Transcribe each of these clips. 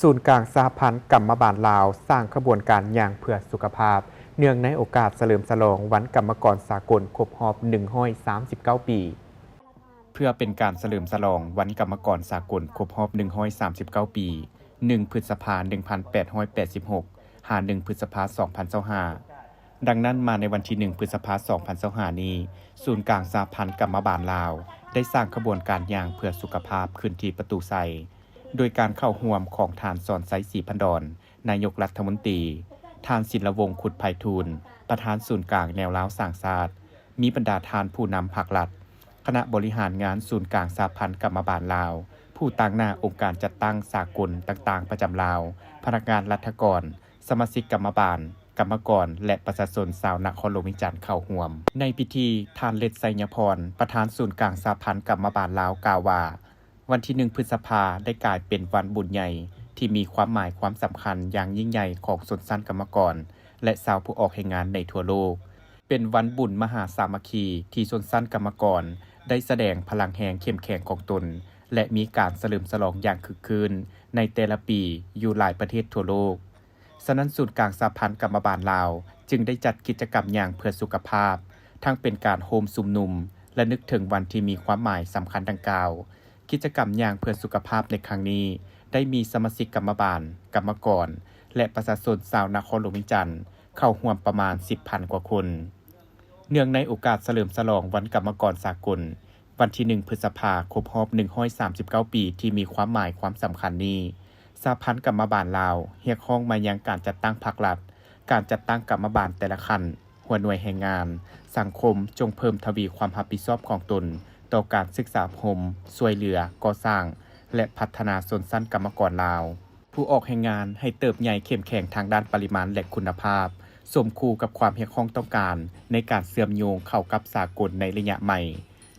ศูนย์กลางสหพันธ์กรรมบาลลาวสร้างขบวนการย่างเพื่อสุขภาพเนื่องในโอกาสเฉลิมฉลองวันกรรมกรสากลครบรอบ139 ปีเพื่อเป็นการเฉลิมฉลองวันกรรมกรสากลครบรอบ139 ปี1พฤษภาคม1886หา1พฤษภาคม2025ดังนั้นมาในวันที่1พฤษภาคม2025นี้ศูนย์กลางสหพันธ์กรรมบาลลาวได้สร้างขบวนการย่างเพื่อสุขภาพขึ้นที่ประตูไซโดยการเข้าร่วมของทานสอนไซศรีพันดรนายกรัฐมนตรีทานศิลวงศ์ขุดไพฑูรย์ประธานศูนย์กลางแนวล้าวสร้างชาติมีบรรดาทานผู้นำภาครัฐคณะบริหารงานศูนย์กลางสหพันธ์กรรมบาลลาวผู้ตั้งหน้าองค์การจัดตั้งสากลต่างๆประจำลาวพนักงานรัฐกรสมาชิกกรรมบาลกรรมกรและประชาชนชาวนครหลวงวิจันทร์เข้าร่วมในพิธีทานเล็ดไสยพรประธานศูนย์กลางสหพันธ์กรรมบาลลาวกล่าวว่าวันที่1พฤษภาคมได้กลายเป็นวันบุญใหญ่ที่มีความหมายความสำคัญอย่างยิ่งใหญ่ของชนชั้นกรรมกรและชาวผู้ออกแรงงานในทั่วโลกเป็นวันบุญมหาสามัคคีที่ชนชั้นกรรมกรได้แสดงพลังแห่งเข้มแข็งของตนและมีการเฉลิมฉลองอย่างคึกคืนในแต่ละปีอยู่หลายประเทศทั่วโลกฉะนั้นศูนย์กลางสหพันธ์กรรมบาลลาวจึงได้จัดกิจกรรมอย่างเพื่อสุขภาพทั้งเป็นการโฮมชุมนุมและนึกถึงวันที่มีความหมายสำคัญดังกล่าวกิจกรรมอย่างเพื่อสุขภาพในครั้งนี้ได้มีสมาชิกกรรมบาลกรรมกรและประชาชนชาวนครหลวงวิจันทร์เข้าร่วมประมาณ 10,000 กว่าคนเนื่องในโอกาสเฉลิมฉลองวันกรรมกรสากลวันที่1พฤษภาคมครบรอบ139 ปีที่มีความหมายความสำคัญนี้สหพันธ์กรรมบาลลาวเรียกร้องมายังการจัดตั้งภาครัฐการจัดตั้งกรรมบาลแต่ละขั้นหัวหน่วยแรงงานสังคมจงเพิ่มทวีความรับผิดชอบของตนต่อการศึกษาพรมช่วยเหลือก่อสร้างและพัฒนาชนชั้นกรรมกรลาวผู้ออกแรงงานให้เติบใหญ่เข้มแข็งทางด้านปริมาณและคุณภาพสมคู่กับความเรียกร้องต้องการในการเชื่อมโยงเข้ากับสากลในระยะใหม่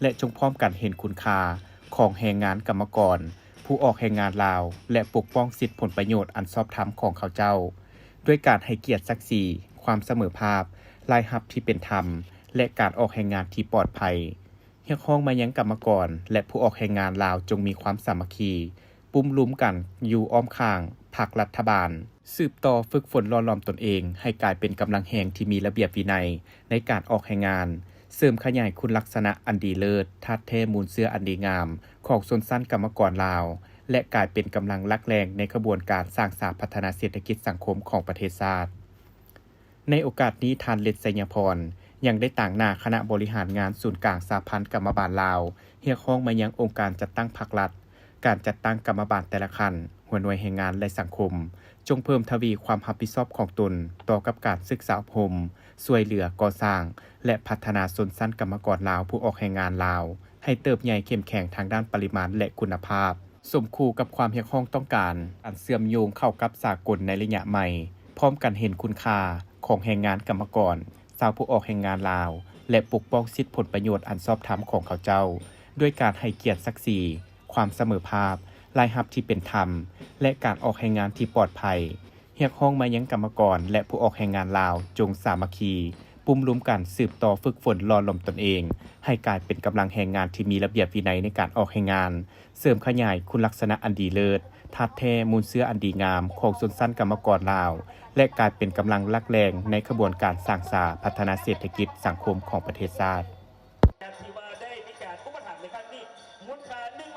และจงพร้อมกันเห็นคุณค่าของแรงงานกรรมกรผู้ออกแรงงานลาวและปกป้องสิทธิผลประโยชน์อันชอบธรรมของเขาเจ้าด้วยการให้เกียรติศักดิ์ศรีความเสมอภาพรายรับที่เป็นธรรมและการออกแรงงานที่ปลอดภัยเรียกร้องมายังกรรมกรและผู้ออกแรงงานลาวจงมีความสามัคคีปุ้มลุ้มกันอยู่อ้อมข้างภาครัฐบาลสืบต่อฝึกฝนหล่อหลอมตนเองให้กลายเป็นกำลังแห่งที่มีระเบียบวินัยในการออกแรงงานเสริมขยายคุณลักษณะอันดีเลิศทัดแท้มูลเสื้ออันดีงามของชนชั้นกรรมกรลาวและกลายเป็นกำลังหลักแรงในขบวนการสร้างสรรค์พัฒนาเศรษฐกิจสังคมของประเทศชาติในโอกาสนี้ทานเล็ดไสยพรยังได้ต่างหน้าคณะบริหารงานศูนย์กลางสหพันธ์กรรมบาลลาวเรียกร้องมายังองค์การจัดตั้งภาครัฐการจัดตั้งกรรมบาลแต่ละขั้นหัวหน่วยแรงงานและสังคมจงเพิ่มทวีความรับผิดชอบของตนต่อกับการศึกษาอบรมช่วยเหลือก่อสร้างและพัฒนาชนชั้นกรรมกรลาวผู้ออกแรงงานลาวให้เติบใหญ่เข้มแข็งทางด้านปริมาณและคุณภาพสมคู่กับความเรียกร้องต้องการการเชื่อมโยงเข้ากับสากลในระยะใหม่พร้อมกันเห็นคุณค่าของแรงงานกรรมกรชาวผู้ออกแรงงานลาวและปกป้องสิทธิผลประโยชน์อันชอบธรรมของเขาเจ้าด้วยการให้เกียรติศักดิ์ศรีความเสมอภาพรายรับที่เป็นธรรมและการออกแรงงานที่ปลอดภัยเรียกร้องมายังกรรมกรและผู้ออกแรงงานลาวจงสามัคคีปุ้มลุ้มกันสืบต่อฝึกฝนหล่อหลอมตนเองให้กลายเป็นกำลังแรงงานที่มีระเบียบวินัยในการออกแรงงานเสริมขยายคุณลักษณะอันดีเลิศทัดแท้มูลเสื้ออันดีงามของชนชั้นกรรมกรลาวและกลายเป็นกำลังหลักแรงในขบวนการสร้างสรรค์พัฒนาเศรษฐกิจสังคมของประเทศชาติ